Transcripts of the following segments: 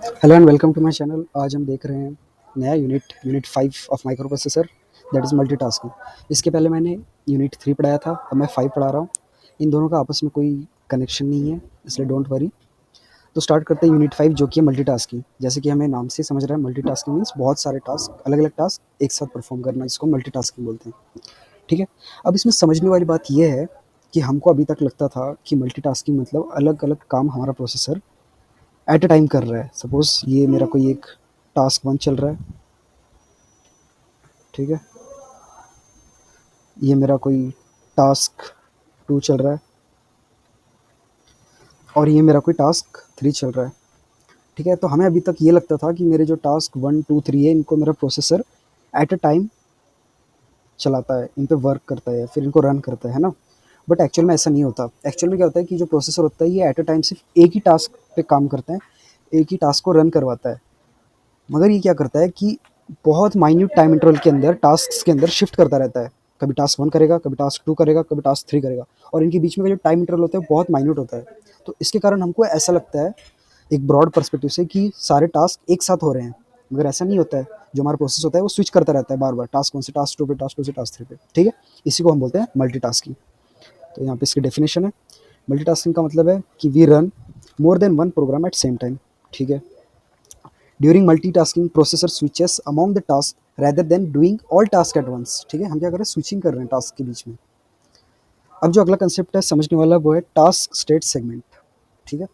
Hello and welcome to my channel. आज हम देख रहे हैं नया unit 5 of micro processor, that is multitasking. इसके पहले मैंने यूनिट 3 पढ़ाया था, अब मैं 5 पढ़ा रहा हूँ। इन दोनों का आपस में कोई कनेक्शन नहीं है, इसलिए डोंट वरी। तो स्टार्ट करते हैं यूनिट 5, जो कि है मल्टीटास्किंग। जैसे कि हमें नाम से समझ रहा है, मल्टीटास्किंग मीन्स बहुत सारे टास्क, अलग अलग टास्क एक साथ परफॉर्म करना, इसको मल्टीटास्किंग बोलते हैं। ठीक है। अब इसमें समझने वाली बात यह है कि हमको अभी तक लगता था कि मल्टीटास्किंग मतलब अलग अलग काम हमारा प्रोसेसर एट अ टाइम कर रहा है। सपोज ये मेरा कोई एक टास्क 1 चल रहा है, ठीक है, ये मेरा कोई टास्क 2 चल रहा है और ये मेरा कोई टास्क 3 चल रहा है। ठीक है, तो हमें अभी तक ये लगता था कि मेरे जो टास्क 1 2 3 है, इनको मेरा प्रोसेसर एट अ टाइम चलाता है, इन पे वर्क करता है, फिर इनको रन करता है ना। बट एक्चुअल में ऐसा नहीं होता। एक्चुअल में क्या होता है कि जो प्रोसेसर होता है, ये एट अ टाइम सिर्फ एक ही टास्क पे काम करता है, एक ही टास्क को रन करवाता है। मगर ये क्या करता है कि बहुत माइन्यूट टाइम इंटरवल के अंदर टास्क के अंदर शिफ्ट करता रहता है। कभी टास्क 1 करेगा, कभी टास्क 2 करेगा, कभी टास्क 3 करेगा, और इनके बीच में का जो टाइम इंटरवल होता है वो बहुत माइन्यूट होता है। तो इसके कारण हमको ऐसा लगता है एक ब्रॉड पर्सपेक्टिव से कि सारे टास्क एक साथ हो रहे हैं, मगर ऐसा नहीं होता है। जो हमारा प्रोसेस होता है वो स्विच करता रहता है बार बार, टास्क 1 से टास्क 2 पे, टास्क 2 से टास्क 3 पे। ठीक है, इसी को हम बोलते हैं मल्टीटास्किंग। तो यहाँ पे इसकी डेफिनेशन है, मल्टीटास्किंग का मतलब है कि we run more than one program at same time. ठीक है, during multitasking processor switches among the task rather than doing all task at once। ठीक है, हम क्या कर रहे हैं, स्विचिंग कर रहे हैं टास्क के बीच में। अब जो अगला कंसेप्ट है समझने वाला, वो है टास्क स्टेट सेगमेंट। ठीक है,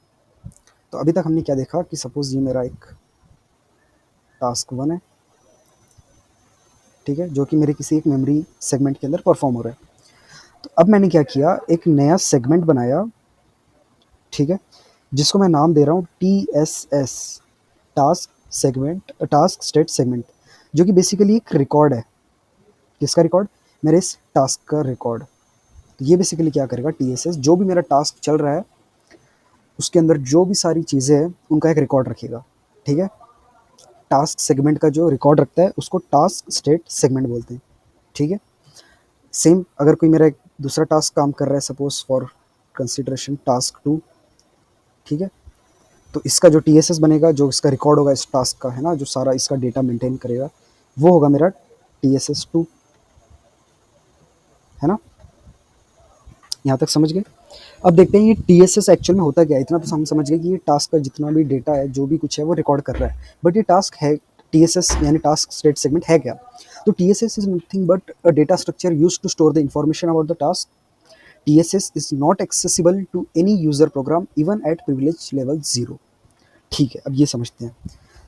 तो अभी तक हमने क्या देखा कि सपोज ये मेरा एक टास्क 1 है, ठीक है, जो कि मेरे किसी एक मेमोरी सेगमेंट के अंदर परफॉर्म हो रहा है। तो अब मैंने क्या किया, एक नया सेगमेंट बनाया, ठीक है, जिसको मैं नाम दे रहा हूँ TSS, task segment, task state segment, जो कि बेसिकली एक रिकॉर्ड है। किसका रिकॉर्ड? मेरे इस टास्क का रिकॉर्ड। तो ये बेसिकली क्या करेगा, TSS जो भी मेरा टास्क चल रहा है उसके अंदर जो भी सारी चीज़ें हैं उनका एक रिकॉर्ड रखेगा। ठीक है, टास्क सेगमेंट का जो रिकॉर्ड रखता है उसको टास्क स्टेट सेगमेंट बोलते हैं। ठीक है, सेम अगर कोई मेरा एक दूसरा टास्क काम कर रहा है, सपोज फॉर कंसिडरेशन टास्क 2, ठीक है, तो इसका जो TSS बनेगा, जो इसका रिकॉर्ड होगा इस टास्क का, है ना, जो सारा इसका डेटा मेंटेन करेगा, वो होगा मेरा TSS 2। है ना, यहाँ तक समझ गए? अब देखते हैं ये TSS एक्चुअल में होता क्या है। इतना तो हम समझ गए कि ये टास्क का जितना भी डेटा है, जो भी कुछ है, वो रिकॉर्ड कर रहा है। बट ये टास्क है, TSS यानी टास्क स्टेट सेगमेंट है क्या? तो TSS is nothing but a data structure used to store the information about the task. TSS is not accessible to any user program even at privilege level 0। ठीक है, अब ये समझते हैं।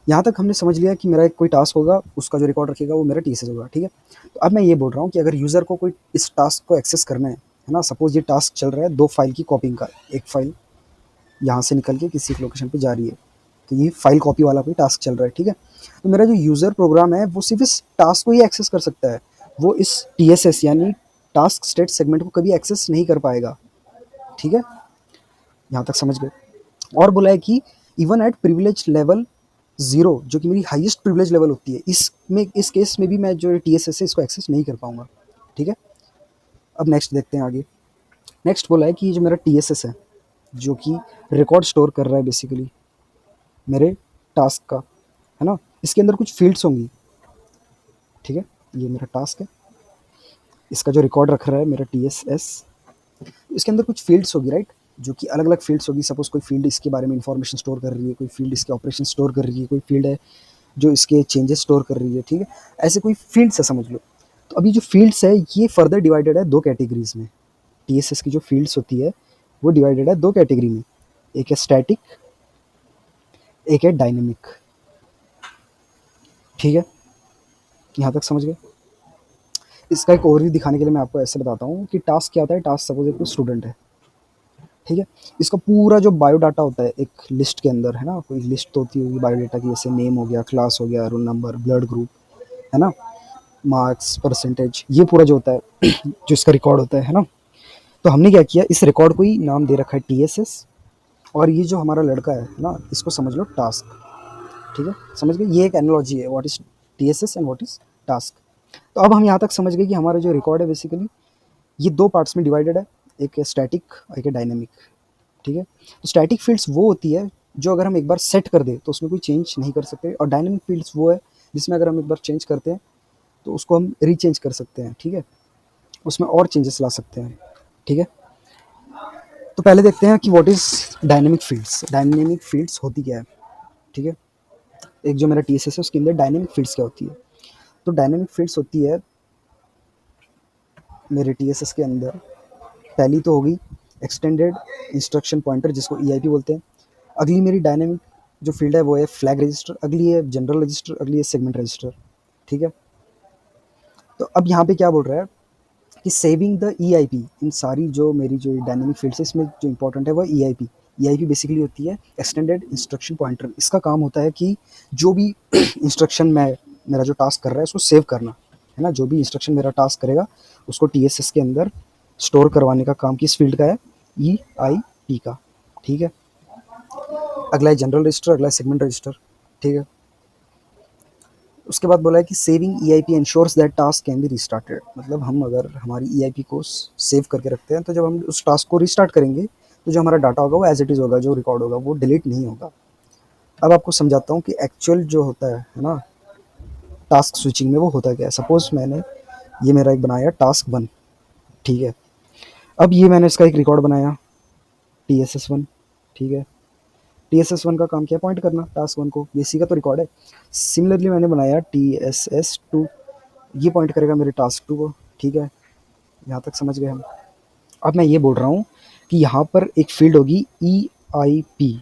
यहाँ तक हमने समझ लिया कि मेरा एक कोई टास्क होगा, उसका जो रिकॉर्ड रखेगा वो मेरा TSS होगा। ठीक है, तो अब मैं ये बोल रहा हूँ कि अगर यूज़र को कोई इस टास्क को एक्सेस करना है ना, सपोज ये टास्क चल रहा है 2 फाइल की कॉपिंग का। एक फाइल यहाँ से निकल के किसी एक लोकेशन पे जा रही है, तो ये फाइल कॉपी वाला कोई टास्क चल रहा है। ठीक है, तो मेरा जो यूज़र प्रोग्राम है वो सिर्फ इस टास्क को ही एक्सेस कर सकता है, वो इस TSS यानी टास्क स्टेट सेगमेंट को कभी एक्सेस नहीं कर पाएगा। ठीक है, यहाँ तक समझ गए? और बोला है कि इवन एट प्रिविलेज लेवल 0, जो कि मेरी हाईएस्ट प्रिविलेज लेवल होती है, इसमें इस केस में भी मैं जो TSS है इसको एक्सेस नहीं कर पाऊंगा। ठीक है, अब नेक्स्ट देखते हैं आगे। नेक्स्ट बोला है कि ये जो मेरा TSS है, जो कि रिकॉर्ड स्टोर कर रहा है बेसिकली मेरे टास्क का, है ना, इसके अंदर कुछ फील्ड्स होंगी। ठीक है, ये मेरा टास्क है, इसका जो रिकॉर्ड रख रहा है मेरा TSS, इसके अंदर कुछ फील्ड्स होगी, राइट, जो कि अलग अलग फील्ड्स होगी। सपोज कोई फील्ड इसके बारे में इंफॉर्मेशन स्टोर कर रही है, कोई फील्ड इसके ऑपरेशन स्टोर कर रही है, कोई फील्ड है जो इसके चेंजेस स्टोर कर रही है। ठीक है, ऐसे कोई फील्ड्स है समझ लो। तो अभी जो फील्ड्स है ये फर्दर डिवाइडेड है 2 कैटेगरीज में। TSS की जो फील्ड्स होती है वो डिवाइडेड है 2 कैटेगरी में, एक है स्टैटिक, एक है डायनेमिक। ठीक है, यहाँ तक समझ गए? इसका एक ओवरव्यू दिखाने के लिए मैं आपको ऐसे बताता हूँ कि टास्क क्या होता है। टास्क सपोज एक स्टूडेंट है, ठीक है, इसका पूरा जो बायोडाटा होता है एक लिस्ट के अंदर, है ना, कोई लिस्ट तो होती होगी बायोडाटा की, जैसे नेम हो गया, क्लास हो गया, रोल नंबर, ब्लड ग्रुप, है ना, मार्क्स, परसेंटेज, ये पूरा जो होता है जो इसका रिकॉर्ड होता है ना। तो हमने क्या किया, इस रिकॉर्ड को ही नाम दे रखा है TSS, और ये जो हमारा लड़का है ना, इसको समझ लो टास्क। ठीक है, समझ गए? ये एक एनालॉजी है, what is TSS and what is task. तो अब हम यहाँ तक समझ गए कि हमारा जो रिकॉर्ड है बेसिकली ये 2 पार्ट्स में डिवाइडेड है, एक है स्टैटिक और एक है डायनेमिक। ठीक है, तो स्टैटिक फील्ड्स वो होती है जो अगर हम एक बार सेट कर दें तो उसमें कोई चेंज नहीं कर सकते, और डायनेमिक फील्ड्स वो है जिसमें अगर हम एक बार चेंज करते हैं तो उसको हम रीचेंज कर सकते हैं, ठीक है, उसमें और चेंजेस ला सकते हैं, ठीक है। तो पहले देखते हैं कि what is dynamic fields. Dynamic fields होती क्या है, ठीक है। एक जो मेरा टी एस एस है उसके अंदर डायनेमिक फील्ड्स क्या होती है। तो डायनेमिक फील्ड्स होती है मेरे टी एस एस के अंदर, पहली तो होगी एक्सटेंडेड इंस्ट्रक्शन पॉइंटर जिसको ई आई पी बोलते हैं। अगली मेरी डायनेमिक जो फील्ड है वो है फ्लैग रजिस्टर, अगली है जनरल रजिस्टर, अगली है सेगमेंट रजिस्टर, ठीक है। तो अब यहाँ पे क्या बोल रहा है कि saving the E I P, इन सारी जो मेरी जो डायनेमिक फील्ड्स है इसमें जो इंपॉर्टेंट है वो E I P. E I P basically होती है एक्सटेंडेड इंस्ट्रक्शन पॉइंटर। इसका काम होता है कि जो भी इंस्ट्रक्शन में मेरा जो टास्क कर रहा है उसको सेव करना, है ना। जो भी इंस्ट्रक्शन मेरा टास्क करेगा उसको टी एस एस के अंदर स्टोर करवाने का काम किस फील्ड का है, ई आई पी का, ठीक है। अगला है जनरल रजिस्टर, अगला है सेगमेंट रजिस्टर, ठीक है। उसके बाद बोला है कि saving E I P ensures that task can be restarted. मतलब हम अगर हमारी ई आई पी को सेव करके रखते हैं तो जब हम उस टास्क को रिस्टार्ट करेंगे तो जो हमारा डाटा होगा वो एज इट इज़ होगा, जो रिकॉर्ड होगा वो डिलीट नहीं होगा। अब आपको समझाता हूँ कि एक्चुअल जो होता है ना टास्क स्विचिंग में, वो होता क्या है। सपोज मैंने ये मेरा एक बनाया टास्क वन, ठीक है। अब ये मैंने इसका एक रिकॉर्ड बनाया टी एस एस वन, ठीक है। टी एस एस वन का काम क्या है, पॉइंट करना टास्क वन को, ये इसी का तो रिकॉर्ड है। सिमिलरली मैंने बनाया टी एस एस टू, ये पॉइंट करेगा मेरे टास्क टू को, ठीक है। यहाँ तक समझ गए हम। अब मैं ये बोल रहा हूँ कि यहाँ पर एक फील्ड होगी ई आई पी,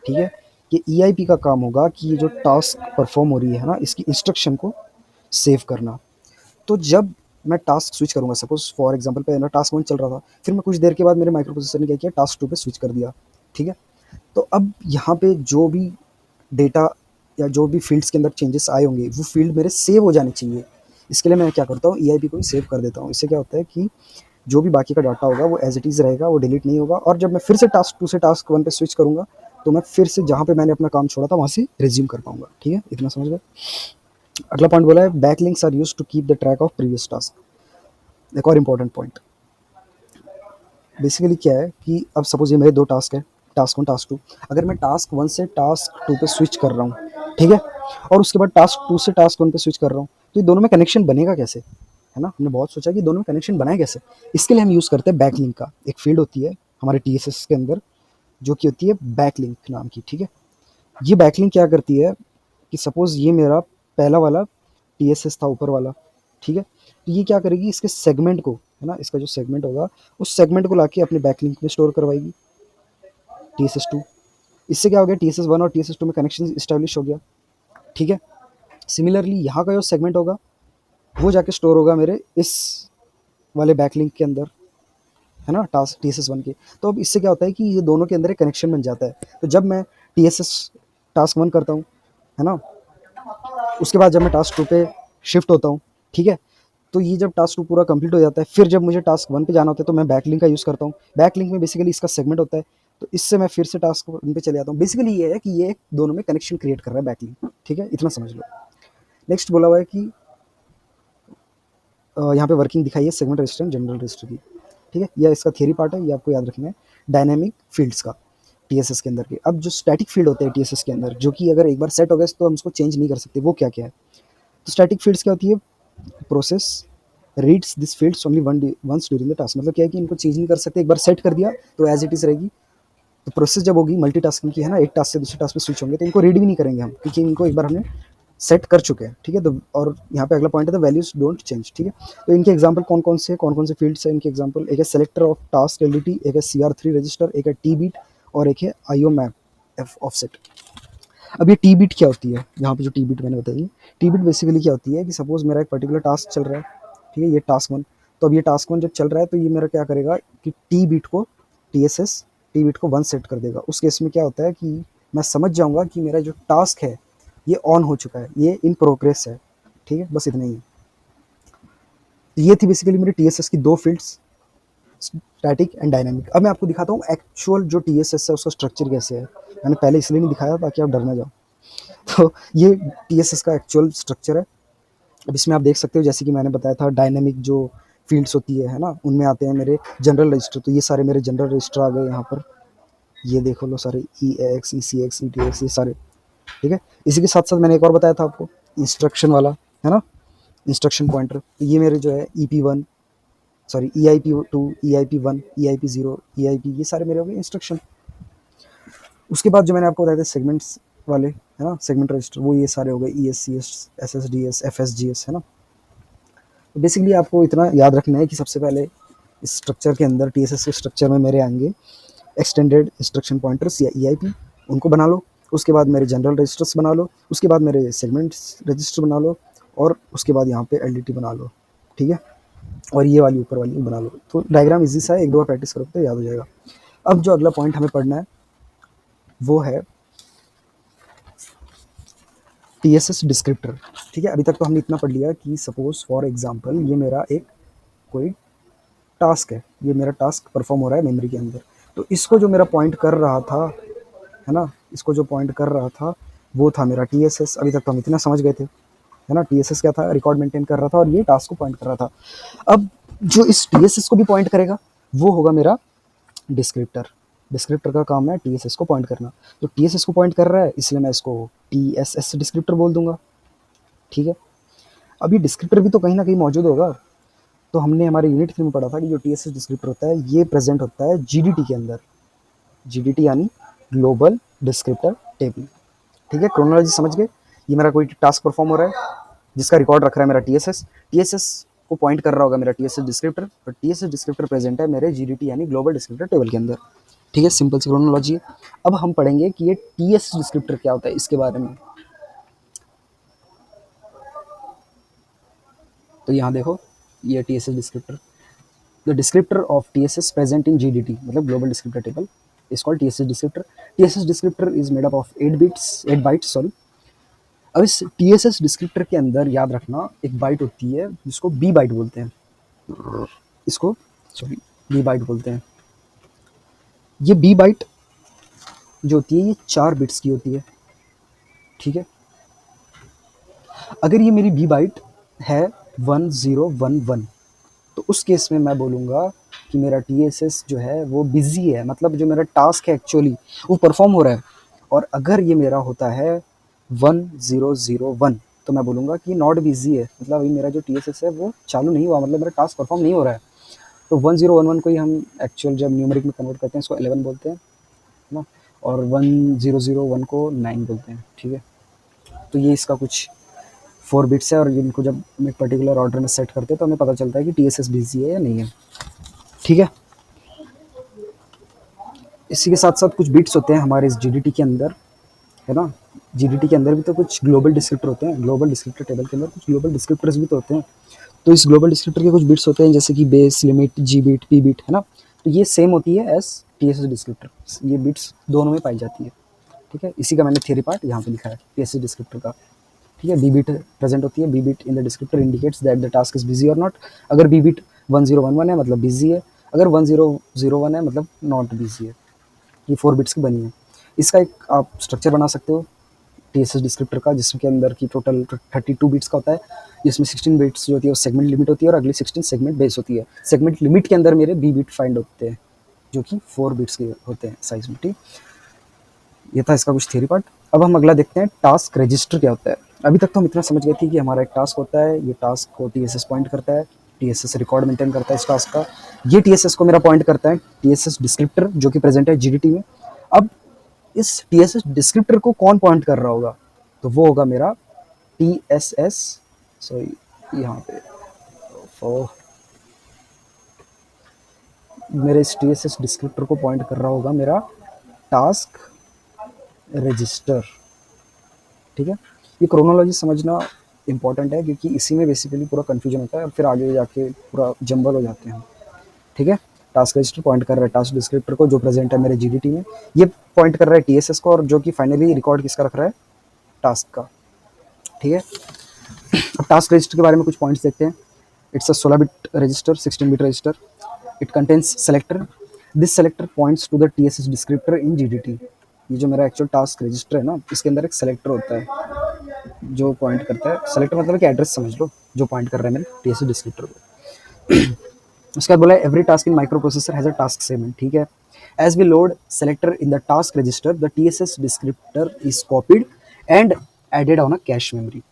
ठीक है। ये ई आई पी का काम होगा कि ये जो टास्क परफॉर्म हो रही है ना इसकी इंस्ट्रक्शन को सेव करना। तो जब मैं टास्क स्विच करूँगा, सपोज फॉर एग्जांपल पे मेरा टास्क वन चल रहा था, फिर मैं कुछ देर के बाद मेरे माइक्रो प्रोसेसर ने क्या किया, टास्क टू पे स्विच कर दिया, ठीक है। तो अब यहाँ पे जो भी डेटा या जो भी फील्ड्स के अंदर चेंजेस आए होंगे वो फील्ड मेरे सेव हो जाने चाहिए। इसके लिए मैं क्या करता हूँ, ई आई पी को ही सेव कर देता हूँ। इससे क्या होता है कि जो भी बाकी का डाटा होगा वो एज इट इज़ रहेगा, वो डिलीट नहीं होगा। और जब मैं फिर से टास्क टू से टास्क वन पे स्विच करूँगा तो मैं फिर से जहाँ पे मैंने अपना काम छोड़ा था वहाँ से रिज्यूम कर पाऊंगा, ठीक है। इतना समझ गए। अगला पॉइंट बोला है backlinks are used to keep the track of previous task. एक और इंपॉर्टेंट पॉइंट, बेसिकली क्या है कि अब सपोज ये मेरे दो टास्क है, टास्क वन टास्क टू। अगर मैं टास्क वन से टास्क टू पे स्विच कर रहा हूँ, ठीक है, और उसके बाद टास्क टू से टास्क वन पे स्विच कर रहा हूँ, तो ये दोनों में कनेक्शन बनेगा कैसे, है ना। हमने बहुत सोचा कि दोनों में कनेक्शन बनाए कैसे। इसके लिए हम यूज़ करते हैं बैकलिंक का। एक फील्ड होती है हमारे टी एस एस के अंदर जो कि होती है बैकलिंक नाम की, ठीक है। ये बैकलिंक क्या करती है कि सपोज ये मेरा पहला वाला टी एस एस था ऊपर वाला, ठीक है। तो ये क्या करेगी, इसके सेगमेंट को, है ना, इसका जो सेगमेंट होगा उस सेगमेंट को लाके अपने बैकलिंक में स्टोर करवाएगी टी एस एस टू। इससे क्या हो गया, टी एस एस वन और टी एस एस टू में कनेक्शन इस्टेब्लिश हो गया, ठीक है। सिमिलरली यहाँ का जो सेगमेंट होगा वो जाके स्टोर होगा मेरे इस वाले बैकलिंक के अंदर, है ना, task T S S one के। तो अब इससे क्या होता है कि ये दोनों के अंदर एक कनेक्शन बन जाता है। तो जब मैं T S S task one करता हूँ, है ना, उसके बाद जब मैं टास्क टू पे शिफ्ट होता हूँ, ठीक है, तो ये जब टास्क टू पूरा कंप्लीट हो जाता है फिर जब मुझे टास्क वन पे जाना होता है तो मैं बैकलिंक का यूज़ करता हूँ। बैकलिंक में बेसिकली इसका सेगमेंट होता है, तो इससे मैं फिर से टास्क वन पे चले जाता हूँ। बेसिकली ये है कि ये दोनों में कनेक्शन क्रिएट कर रहा है बैकलिंक, ठीक है, इतना समझ लो। नेक्स्ट बोला हुआ है कि यहाँ पे वर्किंग दिखाई है segment register and general register की, ठीक है। यह इसका थियरी पार्ट है, ये आपको याद रखना है डायनेमिक फील्ड्स का टी एस एस के अंदर के। अब जो स्टैटिक फील्ड होते हैं टी एस एस के अंदर जो कि अगर एक बार सेट हो गए तो हम उसको चेंज नहीं कर सकते, वो क्या क्या है। तो स्टैटिक फील्ड्स क्या होती है, process reads this fields only once during the task. मतलब क्या है कि इनको चेंज नहीं कर सकते, एक बार सेट कर दिया तो एज इट इज़ रहेगी। तो प्रोसेस जब होगी मल्टीटास्किंग की, है ना, एक टास्क से दूसरे टास्क पे स्विच होंगे तो इनको रीड भी नहीं करेंगे हम, क्योंकि इनको एक बार हमने सेट कर चुके हैं, ठीक है। तो और यहाँ पे अगला पॉइंट है द वैल्यूज डोंट चेंज, ठीक है। तो इनके एग्जांपल कौन कौन से फील्ड्स हैं, इनके एग्जांपल एक है सेलेक्टर ऑफ टास्क एलडीटी, एक है सी आर थ्री रजिस्टर, एक है टी बीट और एक है आई ओ मैप एफ ऑफसेट। अब ये टी बीट क्या होती है, यहाँ पे जो टी बीट मैंने बताई, टी बीट बेसिकली क्या होती है कि सपोज मेरा एक पर्टिकुलर टास्क चल रहा है, ठीक है, ये टास्क वन। तो अब ये टास्क वन जब चल रहा है तो ये मेरा क्या करेगा कि टी बीट को T S S T bit को वन सेट कर देगा। उस केस में क्या होता है कि मैं समझ जाऊंगा कि मेरा जो टास्क है ये ऑन हो चुका है, ये इन प्रोग्रेस है, ठीक है, बस इतना ही है। तो ये थी बेसिकली मेरी टी एस एस की दो फील्ड्स, स्टैटिक एंड डायनामिक। अब मैं आपको दिखाता हूँ एक्चुअल जो टी एस एस है उसका स्ट्रक्चर कैसे है। मैंने पहले इसलिए नहीं दिखाया ताकि आप डर ना जाओ। तो ये टी एस एस का एक्चुअल स्ट्रक्चर है। अब इसमें आप देख सकते हो जैसे कि मैंने बताया था डायनेमिक जो फील्ड्स होती है ना, उनमें आते हैं मेरे जनरल रजिस्टर। तो ये सारे मेरे जनरल रजिस्टर आ गए यहाँ पर, ये देखो लो सारे ई एक्स, ई सी एक्स, ई टी एक्स, ये सारे। ठीक है, इसी के साथ साथ मैंने एक और बताया था आपको, इंस्ट्रक्शन वाला, है ना, इंस्ट्रक्शन पॉइंटर। ये मेरे जो है E P one, sorry E I P two, E I P one, E I P zero, E I P, ये सारे मेरे हो गए इंस्ट्रक्शन। उसके बाद जो मैंने आपको बताया था सेगमेंट्स वाले, है ना, सेगमेंट रजिस्टर, वो ये सारे हो गए, E S C S, S S D S, F S G S, है ना। तो बेसिकली आपको इतना याद रखना है कि सबसे पहले स्ट्रक्चर के अंदर, टी एस एस के स्ट्रक्चर में मेरे आएंगे एक्सटेंडेड इंस्ट्रक्शन पॉइंटर्स या ई आई पी, उनको बना लो। उसके बाद मेरे जनरल रजिस्टर्स बना लो, उसके बाद मेरे सेगमेंट्स रजिस्टर बना लो, और उसके बाद यहाँ पे एल डी टी बना लो। ठीक है, और ये वाली ऊपर वाली बना लो। तो डायग्राम इजी सा है, एक दो बार प्रैक्टिस करो तो याद हो जाएगा। अब जो अगला पॉइंट हमें पढ़ना है वो है टी एस एस डिस्क्रिप्टर। ठीक है, अभी तक तो हमने इतना पढ़ लिया कि सपोज फॉर एग्जाम्पल ये मेरा एक कोई टास्क है, ये मेरा टास्क परफॉर्म हो रहा है मेमोरी के अंदर। तो इसको जो मेरा पॉइंट कर रहा था, है ना, इसको जो पॉइंट कर रहा था वो था मेरा टी एस एस। अभी तक तो हम इतना समझ गए थे, है ना। टी एस एस क्या था, रिकॉर्ड मेंटेन कर रहा था और ये टास्क को पॉइंट कर रहा था। अब जो इस टी एस एस को भी पॉइंट करेगा वो होगा मेरा डिस्क्रिप्टर। डिस्क्रिप्टर का काम है टी एस एस को पॉइंट करना। तो टी एस एस को पॉइंट कर रहा है, इसलिए मैं इसको टी एस एस डिस्क्रिप्टर बोल दूंगा। ठीक है, अब ये डिस्क्रिप्टर भी तो कहीं ना कहीं मौजूद होगा। तो हमने हमारे यूनिट 3 में पढ़ा था कि जो टी एस एस डिस्क्रिप्टर होता है ये प्रेजेंट होता है जी डी टी के अंदर। जी डी टी यानी ग्लोबल डिस्क्रिप्टर टेबल। ठीक है, क्रोनोलॉजी समझ गए। ये मेरा कोई टास्क परफॉर्म हो रहा है जिसका रिकॉर्ड रख रहा है मेरा T S S. T S S को पॉइंट कर रहा होगा मेरा टी एस एस डिस्क्रिप्टर, और T S S descriptor present है मेरे जी डी टी यानी ग्लोबल डिस्क्रिप्टर टेबल के अंदर। ठीक है, सिंपल सी क्रोनोलॉजी है। अब हम पढ़ेंगे कि ये टी एस एस डिस्क्रिप्टर क्या होता है, इसके बारे में। तो यहाँ देखो, ये T S S descriptor, the descriptor of T S S present in G D T मतलब global descriptor table is called T S S descriptor. T S S descriptor is made up of 8 bytes, sorry. अब इस T S S descriptor के अंदर याद रखना एक bite होती है जिसको बी बाइट बोलते हैं, इसको, सॉरी, बी बाइट बोलते हैं। ये बी बाइट जो होती है ये 4 बिट्स की होती है। ठीक है, अगर ये मेरी बी बाइट है 1011, तो उस केस में मैं बोलूँगा कि मेरा टी एस एस जो है वो बिजी है, मतलब जो मेरा टास्क है एक्चुअली वो परफॉर्म हो रहा है। और अगर ये मेरा होता है 1001, तो मैं बोलूँगा कि नॉट बिजी है, मतलब अभी मेरा जो टी एस एस है वो चालू नहीं हुआ, मतलब मेरा टास्क परफॉर्म नहीं हो रहा है। तो 1011 को ही हम एक्चुअल जब न्यूमेरिक में कन्वर्ट करते हैं इसको 11 बोलते हैं, है ना। और 1001 को 9 बोलते हैं। ठीक है, तो ये इसका कुछ 4 बिट्स है, और इनको जब हम एक पर्टिकुलर ऑर्डर में सेट करते हैं तो हमें पता चलता है कि टी एस एस बिजी है या नहीं है। ठीक है, इसी के साथ साथ कुछ बिट्स होते हैं हमारे इस जी डी टी के अंदर, है ना। जी डी टी के अंदर भी तो कुछ ग्लोबल डिस्क्रिप्टर होते हैं, ग्लोबल डिस्क्रिप्टर टेबल के अंदर कुछ ग्लोबल डिस्क्रिप्टर्स भी तो होते हैं। तो इस ग्लोबल डिस्क्रिप्टर के कुछ बिट्स होते हैं जैसे कि बेस, लिमिट, जी बिट, पी बिट, है ना। तो ये सेम होती है S T S S descriptor, ये बिट्स दोनों में पाई जाती है। ठीक है, इसी का मैंने थियरी पार्ट यहाँ पे लिखा है टी एस एस डिस्क्रिप्टर का। ठीक है, बी बिट प्रेजेंट होती है, B bit in the descriptor indicates that the task is busy और नॉट। अगर बी बिट 1011 है मतलब बिजी है, अगर 1001 है मतलब नॉट बिजी है। ये 4 बिट्स की बनी है। इसका एक आप स्ट्रक्चर बना सकते हो टी एस एस डिस्क्रिप्टर का, जिसके अंदर की टोटल 32 बिट्स का होता है, जिसमें 16 बिट्स जो होती है वो सेगमेंट लिमिट होती है और अगली 16 सेगमेंट बेस होती है। सेगमेंट लिमिट के अंदर मेरे बी बिट फाइंड होते हैं जो कि 4 बिट्स के होते हैं साइज में। ठीक, ये था इसका कुछ थियरी पार्ट। अब हम अगला देखते हैं टास्क रजिस्टर क्या होता है। अभी तक तो हम इतना समझ गए थे कि हमारा एक टास्क होता है, ये टास्क को टी एस एस पॉइंट करता है, T S S record maintain करता है इस टास्क का। ये टी एस एस को मेरा पॉइंट करता है टी एस एस डिस्क्रिप्टर जो कि प्रेजेंट है जी डी टी में। अब इस टी एस एस डिस्क्रिप्टर को कौन पॉइंट कर रहा होगा, तो वो होगा मेरा टी एस एस, सॉरी यहाँ पे, ओ, मेरे इस टी एस एस डिस्क्रिप्टर को पॉइंट कर रहा होगा मेरा टास्क रजिस्टर। ठीक है, ये क्रोनोलॉजी समझना इंपॉर्टेंट है क्योंकि इसी में बेसिकली पूरा कन्फ्यूजन होता है और फिर आगे जाके पूरा जंबल हो जाते हैं। ठीक है, टास्क रजिस्टर पॉइंट कर रहा है टास्क डिस्क्रिप्टर को जो प्रेजेंट है मेरे जी डी टी में, ये पॉइंट कर रहा है टी एस एस को, और जो कि फाइनली रिकॉर्ड किसका रख रहा है, टास्क का। ठीक है, अब टास्क रजिस्टर के बारे में कुछ पॉइंट्स देखते हैं। It's a 16 bit register, 16 bit register. It contains selector, this selector points to the T S S descriptor in G D T. ये जो मेरा एक्चुअल टास्क रजिस्टर है ना, इसके अंदर एक सेलेक्टर होता है जो पॉइंट करता है, सेलेक्टर मतलब कि एड्रेस समझ लो, जो पॉइंट कर रहा है मेरे टी एस एस डिस्क्रिप्टर को। उसके बाद बोला है every task in micro processor has a task segment, ठीक है। As we load selector in the task register the TSS descriptor is copied and added on a cache memory,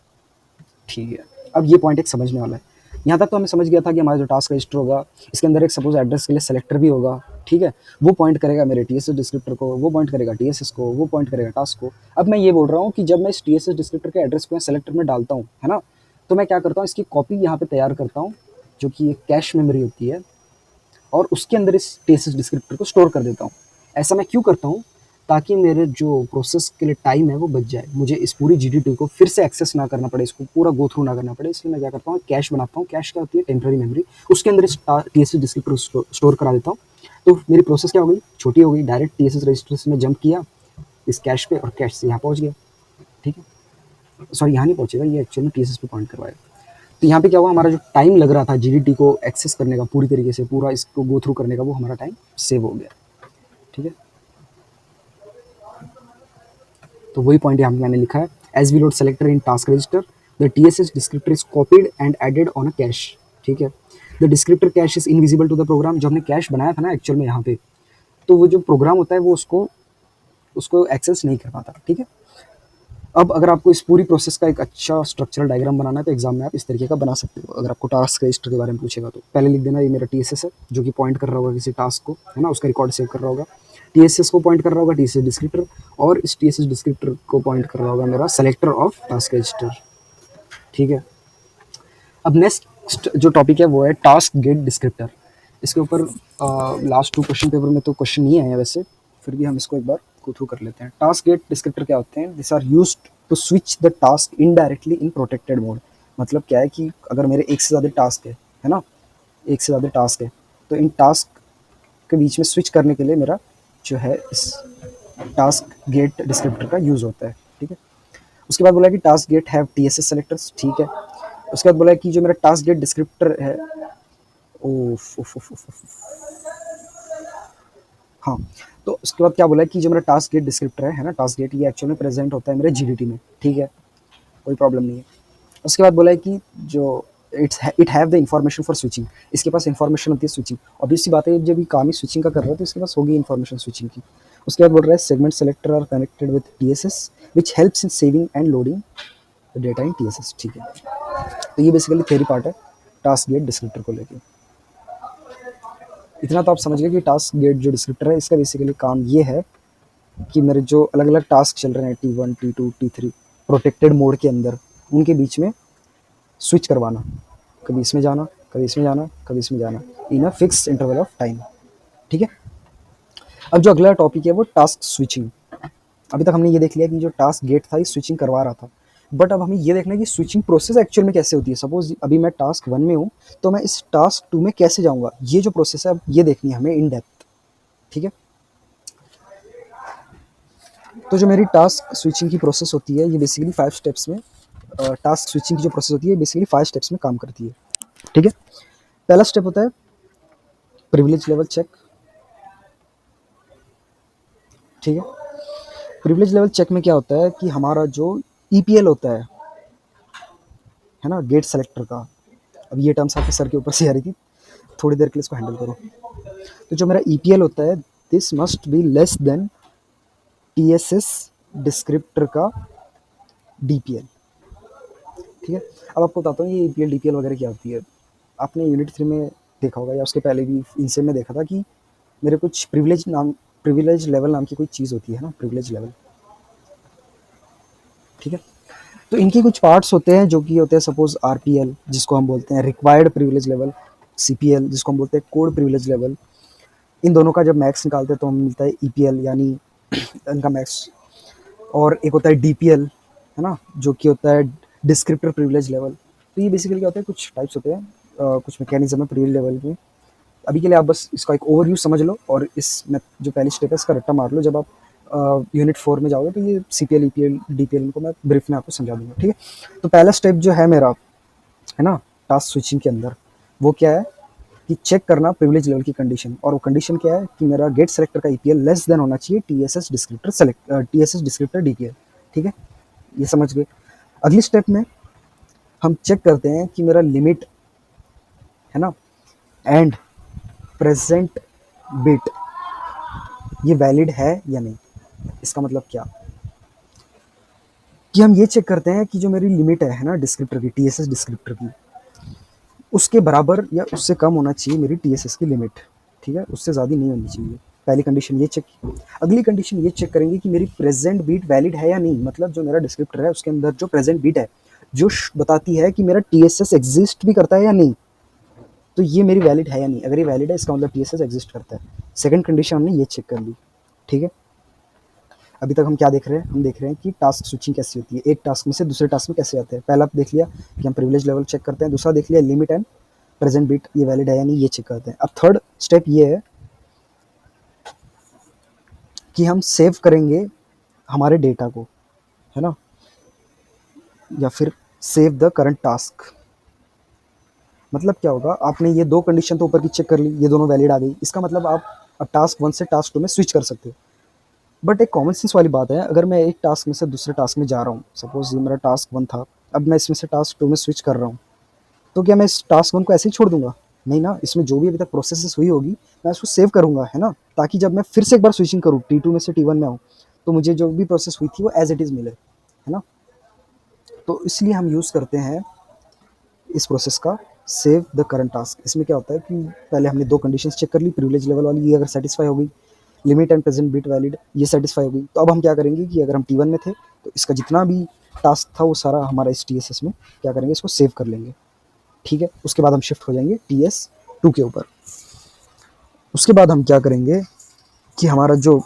ठीक है। अब ये पॉइंट एक समझने वाला है। यहाँ तक तो हमें समझ गया था कि हमारा जो टास्क रजिस्टर होगा इसके अंदर एक सपोज एड्रेस के लिए सेलेक्टर भी होगा, ठीक है। वो पॉइंट करेगा मेरे TSS डिस्क्रिप्टर को, वो पॉइंट करेगा TSS को, वो पॉइंट करेगा टास्क को। अब मैं ये बोल रहा हूँ कि जब मैं इस TSS डिस्क्रिप्टर के एड्रेस को सेलेक्टर में डालता हूँ, है ना, तो मैं क्या करता हूँ, इसकी कॉपी यहाँ पे तैयार करता हूँ जो कि एक कैश मेमोरी होती है, और उसके अंदर इस TSS डिस्क्रिप्टर को स्टोर कर देता हूँ। ऐसा मैं क्यों करता हूँ, ताकि मेरे जो प्रोसेस के लिए टाइम है वो बच जाए, मुझे इस पूरी GDT को फिर से एक्सेस ना करना पड़े, इसको पूरा गो थ्रू ना करना पड़े। इसलिए मैं क्या करता हूँ, कैश बनाता हूँ। कैश क्या होती है, टेम्पररी मेमोरी, उसके अंदर इस TSS डिस्क्रिप्टर स्टोर करा देता हूँ। तो मेरी प्रोसेस क्या हो गई, छोटी हो गई, डायरेक्ट TSS रजिस्टर से मैं जंप किया इस कैश पे और कैश से यहाँ पहुँच गया, ठीक है। सॉरी, यहाँ नहीं पहुँचेगा, ये एक्चुअली में TSS पे पॉइंट करवाएगा। तो यहाँ पे क्या हुआ, हमारा जो टाइम लग रहा था GDT को एक्सेस करने का, पूरी तरीके से पूरा इसको गो थ्रू करने का, वो हमारा टाइम सेव हो गया, ठीक है। तो वही पॉइंट यहाँ पे मैंने लिखा है, as we load selector in task register the TSS descriptor is copied and added on a cache, ठीक है। The descriptor cache is invisible to the program. जो हमने कैश बनाया था ना एक्चुअल में यहाँ पे, तो वो जो प्रोग्राम होता है वो उसको उसको एक्सेस नहीं कर पाता, ठीक है। अब अगर आपको इस पूरी प्रोसेस का एक अच्छा स्ट्रक्चरल डायग्राम बनाना है तो एग्जाम में आप इस तरीके का बना सकते हो। अगर आपको टास्क रजिस्टर के बारे में पूछेगा तो पहले लिख देना, ये मेरा TSS है जो कि पॉइंट कर रहा होगा किसी टास्क को, है ना, उसका रिकॉर्ड सेव कर रहा होगा। TSS को पॉइंट कर रहा होगा TSS डिस्क्रिप्टर, और इस TSS डिस्क्रिप्टर को पॉइंट कर रहा होगा मेरा सेलेक्टर ऑफ टास्क रजिस्टर, ठीक है। अब नेक्स्ट जो टॉपिक है वो है टास्क गेट डिस्क्रिप्टर। इसके ऊपर लास्ट 2 क्वेश्चन पेपर में तो क्वेश्चन नहीं आए हैं वैसे, फिर भी हम इसको एक बार गो थ्रू कर लेते हैं। टास्क गेट डिस्क्रिप्टर क्या होते हैं, this are used to switch the task indirectly in protected mode. मतलब क्या है कि अगर मेरे एक से ज़्यादा टास्क है ना, एक से ज़्यादा टास्क है, तो इन टास्क के बीच में स्विच करने के लिए मेरा जो है इस टास्क गेट डिस्क्रिप्टर का यूज़ होता है, ठीक है। उसके बाद बोला कि task gate have TSS selectors, ठीक है। उसके बाद बोला कि जो मेरा टास्क गेट डिस्क्रिप्टर है, उफ, उफ, उफ, उफ, उफ, हाँ, तो उसके बाद क्या बोला है कि जो मेरा टास्क गेट डिस्क्रिप्टर है ना, टास्क गेट, ये एक्चुअल में प्रेजेंट होता है मेरे GDT में, ठीक है, कोई प्रॉब्लम नहीं है। उसके बाद बोला है कि जो it have the information for switching, इसके पास इन्फॉर्मेशन होती है स्विचिंग। ऑब्वियस सी बात है, जब ये काम ही स्विचिंग का कर रहा है तो इसके पास होगी इन्फॉर्मेशन स्विचिंग की। उसके बाद बोल रहा है segment selector are connected with TSS which helps in saving and loading the data in TSS, ठीक है। तो ये बेसिकली थ्योरी पार्ट है टास्क गेट डिस्क्रिप्टर को लेके। इतना तो आप समझ गए कि टास्क गेट जो डिस्क्रिप्टर है इसका बेसिकली काम ये है कि मेरे जो अलग अलग टास्क चल रहे हैं T1 T2 T3 protected mode के अंदर, उनके बीच में स्विच करवाना, कभी इसमें जाना, कभी इसमें जाना, कभी इसमें जाना, in a fix interval of time, ठीक है। अब जो अगला टॉपिक है वो टास्क स्विचिंग। अभी तक हमने ये देख लिया कि जो टास्क गेट था ये स्विचिंग करवा रहा था, बट अब हमें ये देखना है कि स्विचिंग प्रोसेस एक्चुअल में कैसे होती है। सपोज अभी मैं टास्क 1 में हूँ, तो मैं इस टास्क 2 में कैसे जाऊँगा, ये जो प्रोसेस है अब ये देखनी है हमें इन डेप्थ, ठीक है। तो जो मेरी टास्क स्विचिंग की प्रोसेस होती है ये बेसिकली 5 स्टेप्स में, टास्क स्विचिंग की जो प्रोसेस होती है बेसिकली 5 स्टेप्स में काम करती है, ठीक है। पहला स्टेप होता है प्रिविलेज लेवल चेक, ठीक है। प्रिविलेज लेवल चेक में क्या होता है कि हमारा जो EPL होता है ना, गेट सेलेक्टर का, अब ये टर्म्स आपके सर के ऊपर से आ रही थी, थोड़ी देर के लिए इसको हैंडल करो। तो जो मेरा EPL होता है this must be less than TSS descriptor का DPL, ठीक है। अब आपको बताता हूँ ये EPL DPL वगैरह क्या होती है। आपने यूनिट 3 में देखा होगा या उसके पहले भी इनसे में देखा था कि मेरे कुछ प्रिविलेज लेवल नाम की कोई चीज़ होती है ना, प्रिविलेज लेवल, ठीक है। तो इनके कुछ पार्ट्स होते हैं जो कि होते हैं सपोज RPL जिसको हम बोलते हैं रिक्वायर्ड प्रिविलेज लेवल, CPL जिसको हम बोलते हैं कोड प्रिविलेज लेवल। इन दोनों का जब मैक्स निकालते हैं तो हमें मिलता है EPL यानी इनका मैक्स। और एक होता है DPL, है ना, जो कि होता है डिस्क्रिप्टर प्रिविलेज लेवल। तो ये बेसिकली क्या होता है, कुछ टाइप्स होते हैं, कुछ मैकेनिज्म है प्रिविलेज लेवल में। अभी के लिए आप बस इसका एक ओवरव्यू समझ लो और इसमें जो पहली स्टेप है इसका रट्टा मार लो। जब आप यूनिट 4 में जाओगे तो ये CPL EPL DPL को मैं ब्रीफ में आपको समझा दूंगा, ठीक है। तो पहला स्टेप जो है मेरा, है ना, टास्क स्विचिंग के अंदर, वो क्या है कि चेक करना प्रिविलेज लेवल की कंडीशन। और वो कंडीशन क्या है कि मेरा गेट सेलेक्टर का EPL लेस देन होना चाहिए TSS डिस्क्रिप्टर DPL, ठीक है। ये समझ गए। अगली स्टेप में हम चेक करते हैं कि मेरा लिमिट, है ना, एंड प्रेजेंट बिट ये वैलिड है या नहीं। इसका मतलब क्या कि हम ये चेक करते हैं कि जो मेरी लिमिट है ना डिस्क्रिप्टर की, टीएसएस डिस्क्रिप्टर की, उसके बराबर या उससे कम होना चाहिए मेरी टीएसएस की लिमिट। ठीक है, उससे ज़्यादा नहीं होनी चाहिए। पहली कंडीशन ये चेक। अगली कंडीशन ये चेक करेंगे कि मेरी प्रेजेंट बीट वैलिड है या नहीं, मतलब जो मेरा डिस्क्रिप्टर है उसके अंदर जो प्रेजेंट बीट है जो बताती है कि मेरा टीएसएस एग्जिस्ट भी करता है या नहीं, तो ये मेरी वैलिड है या नहीं। अगर ये वैलिड है इसका मतलब टीएसएस एग्जिस्ट करता है। सेकंड कंडीशन हमने ये चेक कर ली। ठीक है, अभी तक हम क्या देख रहे हैं, हम देख रहे हैं कि टास्क स्विचिंग कैसी होती है, एक टास्क में से दूसरे टास्क में कैसे आते हैं। पहला देख लिया कि हम प्रिविलेज लेवल चेक करते हैं, दूसरा देख लिया लिमिट एंड प्रेजेंट बिट ये वैलिड है या नहीं, ये चेक करते हैं। अब थर्ड स्टेप ये है कि हम सेव करेंगे हमारे डेटा को, है ना, या फिर सेव द करंट टास्क। मतलब क्या होगा, आपने ये दो कंडीशन तो ऊपर की चेक कर ली, ये दोनों वैलिड आ गई, इसका मतलब आप अब टास्क 1 से टास्क 2 में स्विच कर सकते हो। बट एक कॉमन सेंस वाली बात है, अगर मैं एक टास्क में से दूसरे टास्क में जा रहा हूँ, सपोज ये मेरा टास्क 1 था, अब मैं इसमें से टास्क 2 में स्विच कर रहा हूँ, तो क्या मैं इस टास्क 1 को ऐसे ही छोड़ दूंगा? नहीं ना, इसमें जो भी अभी तक प्रोसेसेस हुई होगी मैं उसको सेव करूंगा, है ना, ताकि जब मैं फिर से एक बार स्विचिंग करूँ T2 में से T1 में आऊँ, तो मुझे जो भी प्रोसेस हुई थी वो एज इट इज़ मिले, है ना। तो इसलिए हम यूज़ करते हैं इस प्रोसेस का सेव द करंट टास्क। इसमें क्या होता है कि पहले हमने दो कंडीशंस चेक कर ली, प्रिविलेज लेवल वाली, ये अगर सेटिस्फाई हो गई, limit and present bit valid ये सेटिस्फाई हो गई, तो अब हम क्या करेंगे कि अगर हम T1 में थे तो इसका जितना भी टास्क था वो सारा हमारा इस TSS में क्या करेंगे, इसको सेव कर लेंगे। ठीक है, उसके बाद हम शिफ्ट हो जाएंगे TS2 के ऊपर। उसके बाद हम क्या करेंगे कि हमारा जो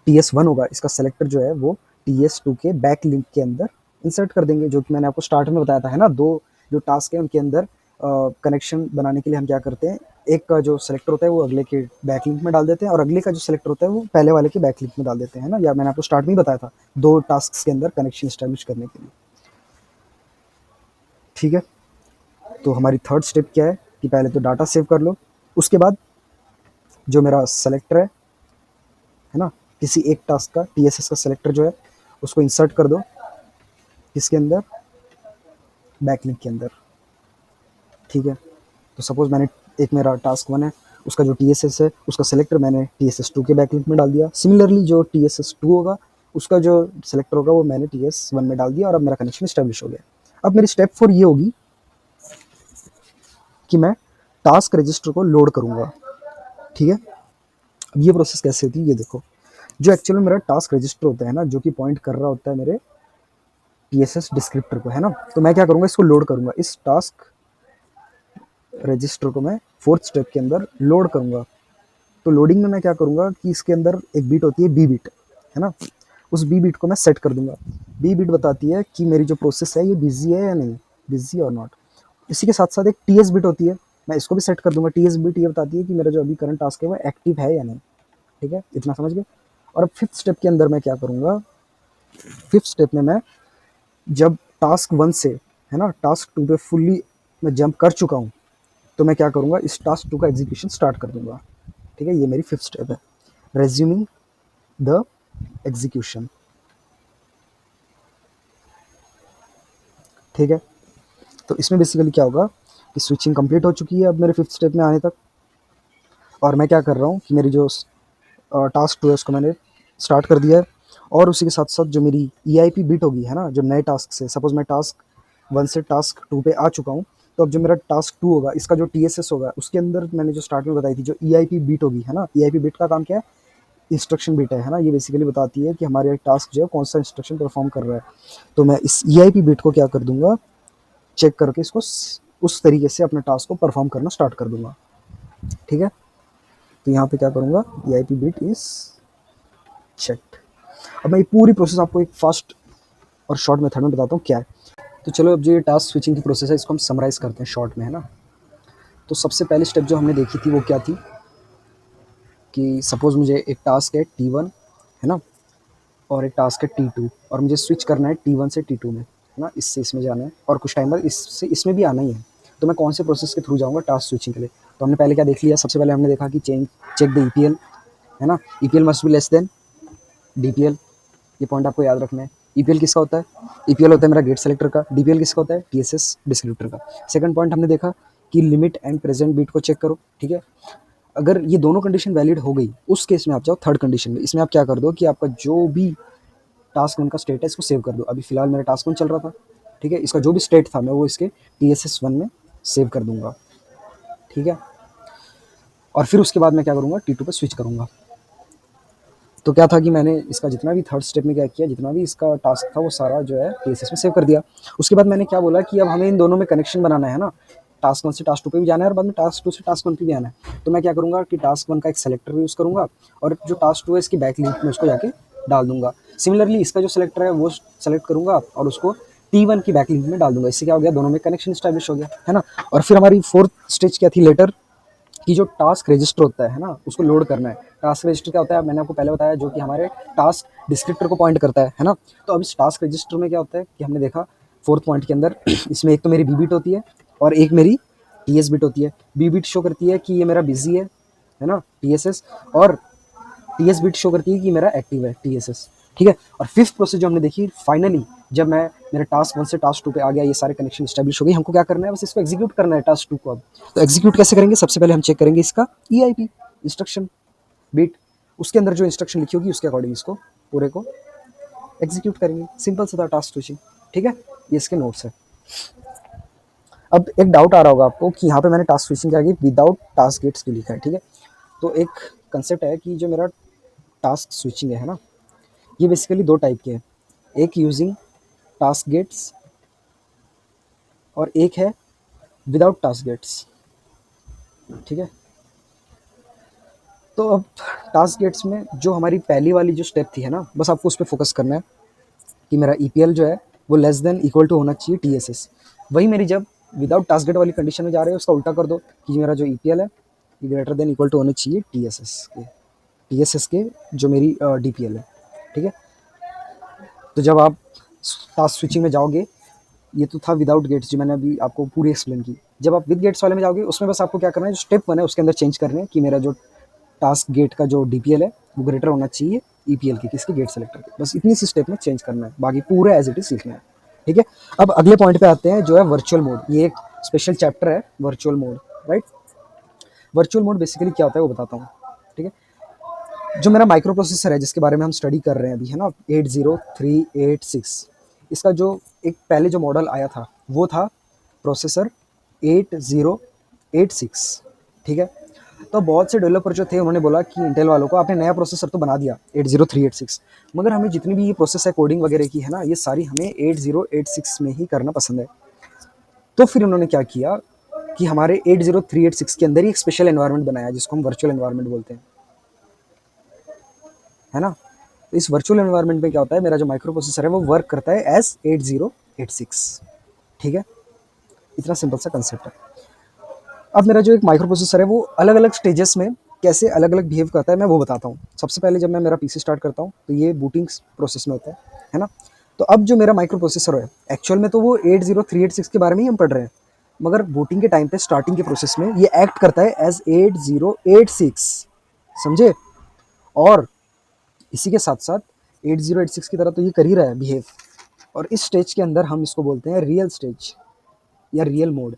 TS1 होगा इसका सेलेक्टर जो है वो TS2 के बैक लिंक के अंदर इंसर्ट कर देंगे, जो कि मैंने आपको स्टार्ट में बताया था, है ना। दो जो टास्क है उनके अंदर कनेक्शन बनाने के लिए हम क्या करते हैं, एक का जो सेलेक्टर होता है वो अगले के बैक लिंक में डाल देते हैं और अगले का जो सेलेक्टर होता है वो पहले वाले के बैक लिंक में डाल देते हैं, है ना। या मैंने आपको स्टार्ट में ही बताया था, दो टास्क के अंदर कनेक्शन स्टैब्लिश करने के लिए। ठीक है, तो हमारी थर्ड स्टेप क्या है कि पहले तो डाटा सेव कर लो, उसके बाद जो मेरा सेलेक्टर है ना, किसी एक टास्क का TSS का सेलेक्टर जो है उसको इंसर्ट कर दो किसके अंदर, बैकलिंक के अंदर। ठीक है, तो सपोज मैंने एक मेरा टास्क 1 है, उसका जो TSS है उसका सेलेक्टर मैंने TSS2 के बैकलिंक में डाल दिया। सिमिलरली जो TSS2 होगा उसका जो सेलेक्टर होगा वो मैंने TS1 में डाल दिया और अब मेरा कनेक्शन स्टैब्लिश हो गया। अब मेरी स्टेप 4 ये होगी कि मैं टास्क रजिस्टर को लोड करूँगा। ठीक है, अब ये प्रोसेस कैसे होती है ये देखो, जो एक्चुअली मेरा टास्क रजिस्टर होता है ना, जो कि पॉइंट कर रहा होता है मेरे TSS डिस्क्रिप्टर को, है ना, तो मैं क्या करूँगा, इसको लोड करूँगा, इस टास्क रजिस्टर को मैं फोर्थ स्टेप के अंदर लोड करूँगा। तो लोडिंग में मैं क्या करूँगा कि इसके अंदर एक बीट होती है बी बीट, है ना, उस बी बीट को मैं सेट कर दूंगा। बी बीट बताती है कि मेरी जो प्रोसेस है ये बिजी है या नहीं, बिजी और नॉट। इसी के साथ साथ एक TS बिट होती है, मैं इसको भी सेट कर दूंगा। TS बिट ये बताती है कि मेरा जो अभी करंट टास्क है वो एक्टिव है या नहीं। ठीक है, इतना समझ गए। और अब फिफ्थ स्टेप के अंदर मैं क्या करूँगा, फिफ्थ स्टेप में मैं जब टास्क 1 से, है ना, टास्क 2 पे फुल्ली मैं जंप कर चुका हूँ, तो मैं क्या करूँगा, इस टास्क 2 का एग्जीक्यूशन स्टार्ट कर दूंगा। ठीक है, ये मेरी फिफ्थ स्टेप है, रेज्यूमिंग द एग्जीक्यूशन। ठीक है, तो इसमें बेसिकली क्या होगा कि स्विचिंग कंप्लीट हो चुकी है अब मेरे फिफ्थ स्टेप में आने तक, और मैं क्या कर रहा हूँ कि मेरी जो टास्क 2 है उसको मैंने स्टार्ट कर दिया है, और उसी के साथ साथ जो मेरी EIP बीट होगी, है ना, जो नए टास्क से, सपोज मैं टास्क 1 से टास्क 2 पे आ चुका हूँ, तो अब जो मेरा टास्क 2 होगा इसका जो TSS होगा उसके अंदर मैंने जो स्टार्ट में बताई थी जो EIP बीट होगी, है ना, EIP बीट का काम क्या है, इंस्ट्रक्शन बीट है ना, ये बेसिकली बताती है कि हमारे टास्क जो है कौन सा इंस्ट्रक्शन परफॉर्म कर रहा है। तो मैं इस EIP बीट को क्या कर दूंगा, चेक करके इसको उस तरीके से अपने टास्क को परफॉर्म करना स्टार्ट कर दूंगा। ठीक है, तो यहाँ पे क्या करूँगा, EIP बीट इज चेक्ड। अब मैं ये पूरी प्रोसेस आपको एक फास्ट और शॉर्ट मेथड में बताता हूँ क्या है। तो चलो, अब जो ये टास्क स्विचिंग की प्रोसेस है इसको हम समराइज़ करते हैं शॉर्ट में, है ना। तो सबसे पहली स्टेप जो हमने देखी थी वो क्या थी कि सपोज़ मुझे एक टास्क है T1, है ना, और एक टास्क है T2, और मुझे स्विच करना है T1 से T2 में, है ना, इससे इसमें जाना है और कुछ टाइम बाद इससे इसमें भी आना ही है। तो मैं कौन से प्रोसेस के थ्रू जाऊँगा टास्क स्विचिंग के लिए? तो हमने पहले क्या देख लिया, सबसे पहले हमने देखा कि चेक द EPL, है ना, EPL must be less than DPL। ये पॉइंट आपको याद रखना है। EPL किसका होता है? EPL होता है मेरा गेट सेलेक्टर का। DPL किसका होता है? TSS डिस्क्रिप्टर का। सेकंड पॉइंट हमने देखा कि लिमिट एंड प्रेजेंट बीट को चेक करो, ठीक है। अगर ये दोनों कंडीशन वैलिड हो गई, उस केस में आप जाओ थर्ड कंडीशन में। इसमें आप क्या कर दो कि आपका जो भी टास्क वन का स्टेट है इसको सेव कर दो। अभी फिलहाल मेरा टास्क वन चल रहा था, ठीक है, इसका जो भी स्टेट था मैं वो इसके TSS1 में सेव कर दूंगा, ठीक है। और फिर उसके बाद मैं क्या करूँगा, T2 पे स्विच करूँगा। तो क्या था कि मैंने इसका जितना भी थर्ड स्टेप में क्या किया, जितना भी इसका टास्क था वो सारा जो है TSS में सेव कर दिया। उसके बाद मैंने क्या बोला कि अब हमें इन दोनों में कनेक्शन बनाना है ना, टास्क वन से टास्क टू पे भी जाना है और बाद में टास्क टू से टास्क वन पे भी आना है। तो मैं क्या करूँगा कि टास्क वन का एक सेलेक्टर भी यूज़ करूँगा और जो टास्क टू है इसकी बैक लिंक में उसको जाके डाल दूंगा। सिमिलरली इसका जो सेलेक्टर है वो सेलेक्ट करूँगा और उसको T1 की बैक लिंक में डाल दूंगा। इससे क्या हो गया, दोनों में कनेक्शन स्टैब्लिश हो गया, है ना। और फिर हमारी फोर्थ स्टेज क्या थी लेटर, कि जो टास्क रजिस्टर होता है ना, उसको लोड करना है। टास्क रजिस्टर क्या होता है, मैंने आपको पहले बताया, जो कि हमारे टास्क डिस्क्रिप्टर को पॉइंट करता है ना। तो अब इस टास्क रजिस्टर में क्या होता है कि हमने देखा फोर्थ पॉइंट के अंदर इसमें एक तो मेरी बी बीट होती है और एक मेरी TS बीट होती है। बी बीट शो करती है कि ये मेरा बिजी है ना, TSS, और TS बीट शो करती है कि मेरा एक्टिव है, TSS, ठीक है। और फिफ्थ प्रोसेस जो हमने देखी, फाइनली जब मैं मेरे टास्क वन से टास्क टू पे आ गया, ये सारे कनेक्शन स्टैब्लिश हो गई, हमको क्या करना है, बस इसको एग्जीक्यूट करना है टास्क टू को। अब तो एग्जीक्यूट कैसे करेंगे, सबसे पहले हम चेक करेंगे इसका EIP, इंस्ट्रक्शन बीट। उसके अंदर जो इंस्ट्रक्शन लिखी होगी उसके अकॉर्डिंग इसको पूरे को एग्जीक्यूट करेंगे। सिंपल सा था टास्क स्विचिंग, ठीक है। ये इसके नोट्स है। अब एक डाउट आ रहा होगा आपको कि यहाँ पे मैंने टास्क स्विचिंग क्या की, विदाउट टास्क गेट्स भी लिखा है, ठीक है। तो एक कंसेप्ट है कि जो मेरा टास्क स्विचिंग है ना, ये बेसिकली दो टाइप के हैं। एक यूजिंग टास्क गेट्स और एक है विदाउट टास्क गेट्स, ठीक है। तो अब टास्क गेट्स में जो हमारी पहली वाली जो स्टेप थी है ना, बस आपको उस पर फोकस करना है कि मेरा EPL जो है वो लेस देन इक्वल टू होना चाहिए TSS। वही मेरी जब विदाउट टास्क गेट वाली कंडीशन में जा रहे हो, उसका उल्टा कर दो कि मेरा जो EPL है ये ग्रेटर देन इक्वल टू होना चाहिए TSS के जो मेरी DPL है, ठीक है। तो जब आप टास्क स्विचिंग में जाओगे, ये तो था विदाउट गेट्स जो मैंने अभी आपको पूरी एक्सप्लेन की। जब आप विद गेट्स वाले में जाओगे, उसमें बस आपको क्या करना है, जो स्टेप वन है उसके अंदर चेंज करने हैं कि मेरा जो टास्क गेट का जो DPL है वो ग्रेटर होना चाहिए EPL के, किसके, गेट सेलेक्टर के। बस इतनी सी स्टेप में चेंज करना है, बाकी पूरा एज इट इज लिखना है, ठीक है। अब अगले पॉइंट पे आते हैं जो है वर्चुअल मोड। ये एक स्पेशल चैप्टर है virtual mode, right. Virtual mode basically क्या होता है वो बताता हूँ, ठीक है। जो मेरा माइक्रो प्रोसेसर है जिसके बारे में हम स्टडी कर रहे हैं अभी, है ना, 80386, इसका जो एक पहले जो मॉडल आया था वो था प्रोसेसर 8086, ठीक है। तो बहुत से डेवलपर जो थे उन्होंने बोला कि इंटेल वालों को, आपने नया प्रोसेसर तो बना दिया 80386, मगर हमें जितनी भी ये प्रोसेस है कोडिंग वगैरह की है ना, ये सारी हमें 8086 में ही करना पसंद है। तो फिर उन्होंने क्या किया कि हमारे 80386 के अंदर ही एक स्पेशल एनवायरनमेंट बनाया जिसको हम वर्चुअल एनवायरनमेंट बोलते हैं, है ना। तो इस वर्चुअल एनवायरनमेंट में क्या होता है, मेरा जो माइक्रो प्रोसेसर है वो वर्क करता है एज 8086, ठीक है। इतना सिंपल सा कंसेप्ट है। अब मेरा जो एक माइक्रो प्रोसेसर है वो अलग अलग स्टेजेस में कैसे अलग अलग बिहेव करता है मैं वो बताता हूँ। सबसे पहले जब मैं मेरा PC स्टार्ट करता हूँ तो ये बूटिंग प्रोसेस में होता है ना। तो अब जो मेरा माइक्रो प्रोसेसर है एक्चुअल में तो वो 80386 के बारे में ही हम पढ़ रहे हैं, मगर बूटिंग के टाइम पे स्टार्टिंग के प्रोसेस में ये एक्ट करता है एज 8086, समझे। और इसी के साथ साथ 8086 की तरह तो ये कर ही रहा है बिहेव। और इस स्टेज के अंदर हम इसको बोलते हैं रियल स्टेज या रियल मोड।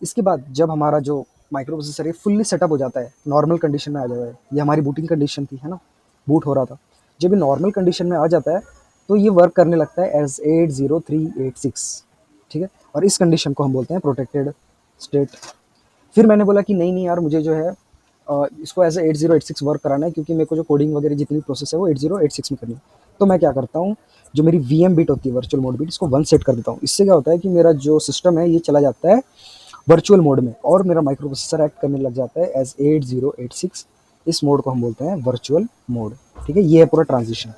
इसके बाद जब हमारा जो माइक्रो प्रोसेसर है फुल्ली सेटअप हो जाता है, नॉर्मल कंडीशन में आ जाता है, ये हमारी बूटिंग कंडीशन थी, है ना, बूट हो रहा था। जब ये नॉर्मल कंडीशन में आ जाता है तो ये वर्क करने लगता है एज 80386, ठीक है। और इस कंडीशन को हम बोलते हैं प्रोटेक्टेड स्टेट। फिर मैंने बोला कि नहीं नहीं यार, मुझे जो है इसको एज 8086 वर्क कराना है, क्योंकि मेरे को जो कोडिंग वगैरह जितनी प्रोसेस है वो 8086 में करनी है। तो मैं क्या करता हूँ, जो मेरी VM बिट होती है वर्चुअल मोड बिट, इसको 1 सेट कर देता हूँ। इससे क्या होता है कि मेरा जो सिस्टम है ये चला जाता है वर्चुअल मोड में और मेरा माइक्रो प्रोसेसर एक्ट करने लग जाता है एज 8086। इस मोड को हम बोलते हैं वर्चुअल मोड, ठीक है। ये है पूरा ट्रांजिशन।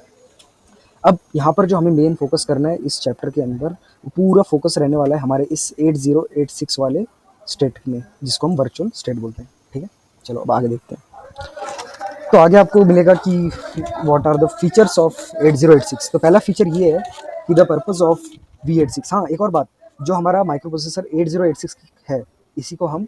अब यहाँ पर जो हमें मेन फोकस करना है इस चैप्टर के अंदर, पूरा फोकस रहने वाला है हमारे इस 8086 वाले स्टेट में, जिसको हम वर्चुअल स्टेट बोलते हैं, ठीक है। चलो अब आगे देखते हैं। तो आगे आपको मिलेगा कि what are the features of 8086। तो पहला फीचर ये है कि द पर्पस ऑफ V86। हाँ, एक और बात, जो हमारा माइक्रो प्रोसेसर 8086 है इसी को हम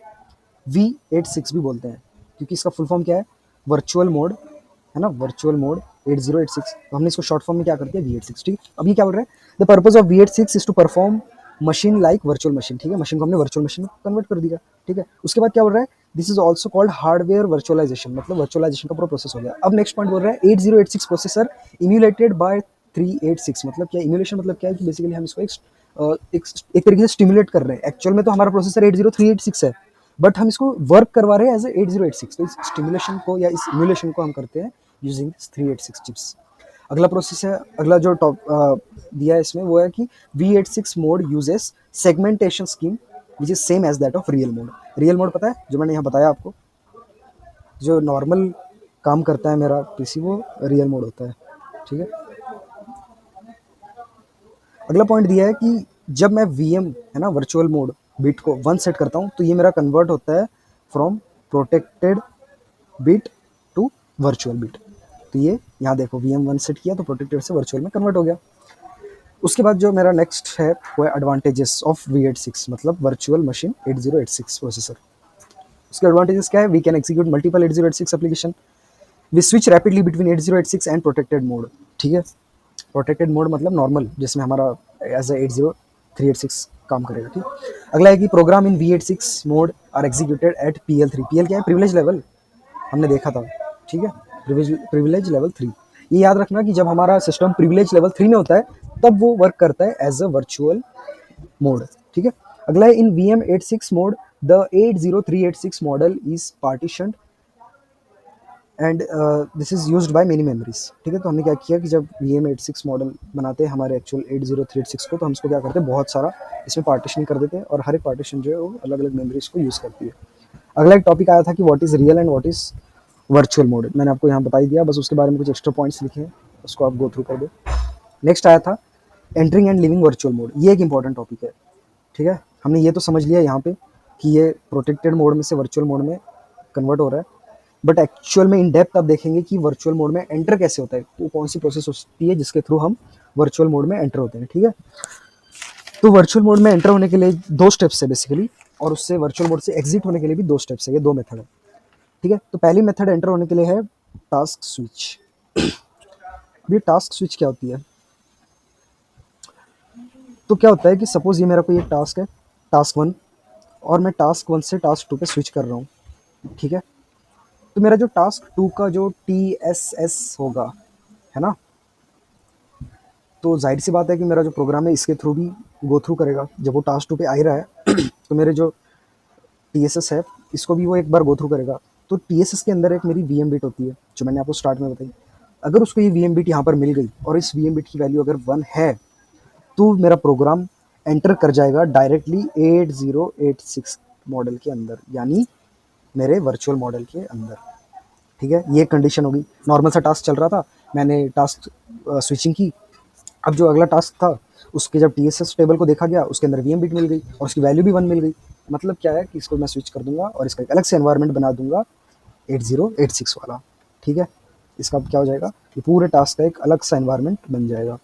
V86 भी बोलते हैं, क्योंकि इसका फुल फॉर्म क्या है, वर्चुअल मोड, है ना, वर्चुअल मोड 8086। तो हमने इसको शॉर्ट फॉर्म में क्या कर दिया, V86, ठीक है। अब ये क्या बोल रहे हैं, the purpose of V86 is to perform machine like virtual machine, ठीक है, मशीन को हमने वर्चुअल मशीन में कन्वर्ट कर दिया, ठीक है। उसके बाद क्या बोल रहा है, this is also called hardware virtualization, मतलब वर्चुअलाइजेशन का पूरा प्रोसेस हो गया। अब नेक्स्ट पॉइंट बोल रहा है 8086 प्रोसेसर इम्यूलेटेड बाय 386, मतलब क्या इम्यूलेशन, मतलब क्या है कि बेसिकली हम इसको एक तरीके से स्टिमुलेट कर रहे हैं। एक्चुअल में तो हमारा प्रोसेसर 80386 है, बट हम इसको वर्क करवा रहे हैं एज ए 8086। तो इस स्टिमुलेशन को या इस इम्यूलेशन को हम करते हैं यूजिंग 386 चिप्स। अगला प्रोसेस है, अगला जो टॉप दिया है इसमें वो है कि V86 mode uses segmentation scheme which is same as that of real mode. Real mode पता है, जो मैंने यहाँ बताया आपको, जो नॉर्मल काम करता है मेरा पीसी, वो रियल मोड होता है, ठीक है। अगला पॉइंट दिया है कि जब मैं वीएम है ना वर्चुअल मोड बिट को 1 सेट करता हूँ तो ये मेरा कन्वर्ट होता है from protected bit to virtual bit. तो ये यहाँ देखो VM1 सेट किया तो प्रोटेक्टेड से वर्चुअल में कन्वर्ट हो गया। उसके बाद जो मेरा नेक्स्ट है वो है एडवांटेजेस ऑफ V86, मतलब वर्चुअल मशीन 8086 प्रोसेसर। उसके एडवांटेजेस क्या है, we can execute multiple 8086 application, we switch rapidly between 8086 and protected mode, ठीक है। प्रोटेक्टेड मोड मतलब नॉर्मल, जिसमें हमारा एज ए 80386 काम करेगा, ठीक। अगला है कि program in V86 mode are executed at PL3। PL क्या है, प्रिविलेज लेवल, हमने देखा था, ठीक है, प्रिविलेज लेवल 3। ये याद रखना कि जब हमारा सिस्टम प्रिविलेज लेवल 3 में होता है तब वो वर्क करता है एज अ वर्चुअल मोड, ठीक है। अगला है in VM86 mode the 80386 model is partitioned and this is used by many memories, ठीक है। तो हमने क्या किया कि जब VM86 मॉडल बनाते हैं हमारे एक्चुअल 80386 को, तो हम इसको क्या करते हैं, बहुत सारा इसमें पार्टीशनिंग कर देते हैं और हर एक पार्टीशन जो है वो अलग अलग मेमोरीज को यूज़ करती है। अगला एक टॉपिक आया था कि what is real and what is virtual mode, मैंने आपको यहाँ बता ही दिया, बस उसके बारे में कुछ एक्स्ट्रा पॉइंट्स लिखे हैं, उसको आप गो थ्रू कर दो। नेक्स्ट आया था entering and living virtual mode, ये एक इंपॉर्टेंट टॉपिक है, ठीक है। हमने ये तो समझ लिया यहाँ पे कि ये प्रोटेक्टेड मोड में से वर्चुअल मोड में कन्वर्ट हो रहा है, बट एक्चुअल में इन डेप्थ आप देखेंगे कि वर्चुअल मोड में एंटर कैसे होता है, तो कौन सी प्रोसेस होती है जिसके थ्रू हम वर्चुअल मोड में एंटर होते हैं, ठीक है। तो वर्चुअल मोड में एंटर होने के लिए 2 स्टेप्स है बेसिकली, और उससे वर्चुअल मोड से एग्जिट होने के लिए भी 2 स्टेप्स है, ये 2 मेथड है, ठीक है। तो पहली मेथड एंटर होने के लिए है टास्क स्विच। ये टास्क स्विच क्या होती है, तो क्या होता है कि सपोज ये मेरा कोई एक टास्क है, टास्क 1, और मैं टास्क 1 से टास्क 2 पे स्विच कर रहा हूँ, ठीक है। तो मेरा जो टास्क 2 का जो TSS होगा, है ना, तो जाहिर सी बात है कि मेरा जो प्रोग्राम है इसके थ्रू भी गो थ्रू करेगा। जब वो टास्क 2 पे आ ही रहा है तो मेरे जो TSS है इसको भी वो एक बार गो थ्रू करेगा। तो TSS के अंदर एक मेरी VM बिट होती है जो मैंने आपको स्टार्ट में बताई। अगर उसको ये VM बिट यहाँ पर मिल गई और इस VM बिट की वैल्यू अगर 1 है तो मेरा प्रोग्राम एंटर कर जाएगा डायरेक्टली 8086 मॉडल के अंदर, यानी मेरे वर्चुअल मॉडल के अंदर, ठीक है। ये कंडीशन होगी। नॉर्मल सा टास्क चल रहा था, मैंने टास्क स्विचिंग की, अब जो अगला टास्क था उसके जब TSS टेबल को देखा गया उसके अंदर VM बिट मिल गई और उसकी वैल्यू भी 1 मिल गई। मतलब क्या है कि इसको मैं स्विच कर दूंगा और इसका एक अलग से एनवायरनमेंट बना दूंगा 8086 वाला, ठीक है। इसका क्या हो जाएगा, ये पूरे टास्क का एक अलग सा एनवायरनमेंट बन जाएगा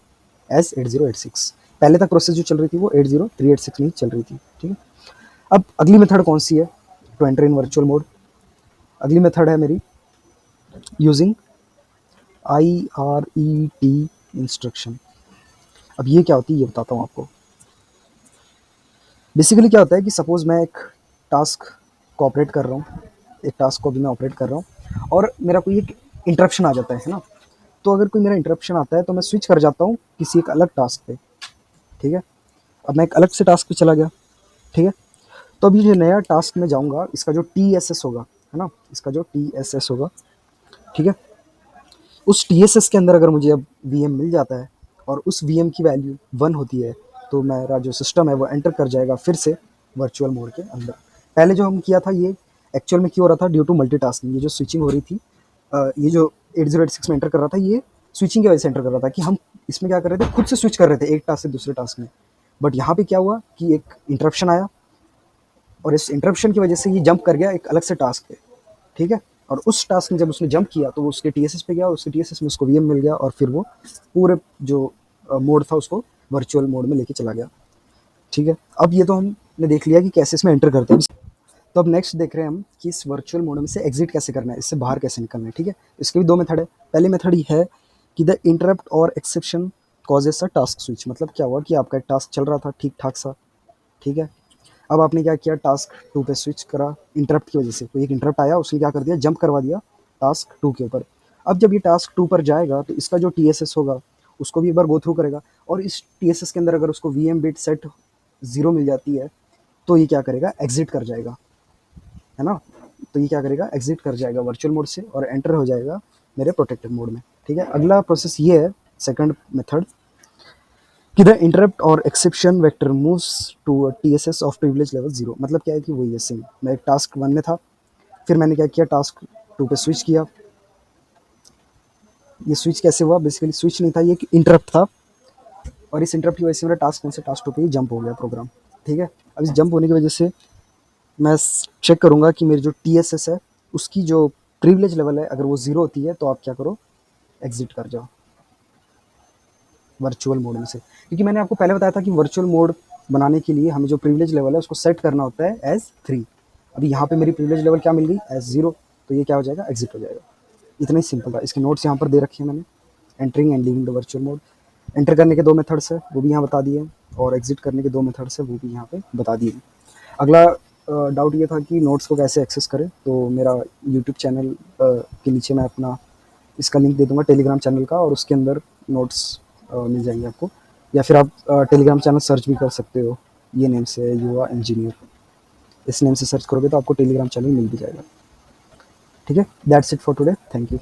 एज 8086। पहले तक प्रोसेस जो चल रही थी वो 80386 में ही चल रही थी, ठीक है। अब अगली मेथड कौन सी है to enter in virtual mode, अगली मेथड है मेरी यूजिंग IRET इंस्ट्रक्शन। अब ये क्या होती है ये बताता हूँ आपको। बेसिकली क्या होता है कि सपोज़ मैं एक टास्क को ऑपरेट कर रहा हूँ, एक टास्क को भी मैं ऑपरेट कर रहा हूँ और मेरा कोई एक इंटरप्शन आ जाता है ना, तो अगर कोई मेरा इंटरप्शन आता है तो मैं स्विच कर जाता हूँ किसी एक अलग टास्क पे, ठीक है। अब मैं एक अलग से टास्क पे चला गया, ठीक है। तो अभी जो नया टास्क में जाऊँगा इसका जो TSS होगा, है ना, इसका जो TSS होगा, ठीक है, उस TSS के अंदर अगर मुझे अब VM मिल जाता है और उस VM की वैल्यू 1 होती है तो मेरा जो सिस्टम है वो एंटर कर जाएगा फिर से वर्चुअल मोड के अंदर। पहले जो हम किया था ये एक्चुअल में क्यों हो रहा था, ड्यू टू मल्टीटास्किंग। ये जो स्विचिंग हो रही थी, ये जो 8086 में एंटर कर रहा था, ये स्विचिंग की वजह से एंटर कर रहा था कि हम इसमें क्या कर रहे थे, खुद से स्विच कर रहे थे एक टास्क से दूसरे टास्क में। बट यहाँ पे क्या हुआ कि एक इंटरप्शन आया और इस इंटरप्शन की वजह से ये जंप कर गया एक अलग से टास्क पे, ठीक है। और उस टास्क में जब उसने जंप किया तो वो उसके TSS पे गया, उसके TSS में उसको VM मिल गया और फिर वो पूरे जो मोड था उसको वर्चुअल मोड में लेके चला गया, ठीक है। अब ये तो हमने देख लिया कि कैसे इसमें एंटर करते हैं। तो अब नेक्स्ट देख रहे हैं हम कि इस वर्चुअल मोड में से एग्जिट कैसे करना है, इससे बाहर कैसे निकलना है, ठीक है। इसके भी 2 मेथड है। पहली मेथड ये है कि द इंटरप्ट और एक्सेप्शन कॉजेस अ टास्क स्विच। मतलब क्या हुआ कि आपका एक टास्क चल रहा था ठीक ठाक सा, ठीक है। अब आपने क्या किया, टास्क 2 पे स्विच करा, इंटरप्ट की वजह से कोई एक इंटरप्ट आया, उसने क्या कर दिया, जंप करवा दिया टास्क 2 के ऊपर। अब जब ये टास्क 2 पर जाएगा तो इसका जो टीएसएस होगा उसको भी एक बार गो थ्रू करेगा, और इस टीएसएस के अंदर अगर उसको वीएम बिट सेट 0 मिल जाती है तो ये क्या करेगा, एग्जिट कर जाएगा, है ना। तो ये क्या करेगा, एग्जिट कर जाएगा वर्चुअल मोड से और एंटर हो जाएगा मेरे प्रोटेक्टेड मोड में। ठीक है, अगला प्रोसेस ये है, सेकंड मेथड, कि द इंटरप्ट और exception vector moves to a TSS of privilege level 0। मतलब क्या है कि वही है सेम, मैं एक टास्क 1 में था, फिर मैंने क्या किया, टास्क 2 पे स्विच किया। ये स्विच कैसे हुआ, बेसिकली स्विच नहीं था, ये एक इंटरप्ट था, और इस इंटरप्ट की वजह से मेरा टास्क 1 से टास्क 2 पे ही जंप हो गया प्रोग्राम। ठीक है, अब इस जंप होने की वजह से मैं चेक करूँगा कि मेरी जो टीएसएस है उसकी जो प्रिविलेज लेवल है, अगर वो 0 होती है तो आप क्या करो, एग्जिट कर जाओ वर्चुअल मोड में से। क्योंकि मैंने आपको पहले बताया था कि वर्चुअल मोड बनाने के लिए हमें जो प्रिविलेज लेवल है उसको सेट करना होता है एज 3। अभी यहाँ पे मेरी प्रिविलेज लेवल क्या मिल गई, एज 0, तो ये क्या हो जाएगा, एग्जिट हो जाएगा। इतना ही सिंपल था। इसके नोट्स यहाँ पर दे रखे हैं मैंने, entering and leaving the virtual mode. Enter करने के 2 मेथड्स है वो भी यहाँ बता दिए, और एग्जिट करने के 2 मेथड्स है वो भी यहाँ पे बता दिए। अगला डाउट ये था कि नोट्स को कैसे एक्सेस करें, तो मेरा यूट्यूब चैनल के नीचे मैं अपना इसका लिंक दे दूँगा टेलीग्राम चैनल का, और उसके अंदर नोट्स मिल जाएंगे आपको, या फिर आप टेलीग्राम चैनल सर्च भी कर सकते हो, ये नेम से युवा इंजीनियर, इस नेम से सर्च करोगे तो आपको टेलीग्राम चैनल मिल भी जाएगा। ठीक है, that's it for today, thank you.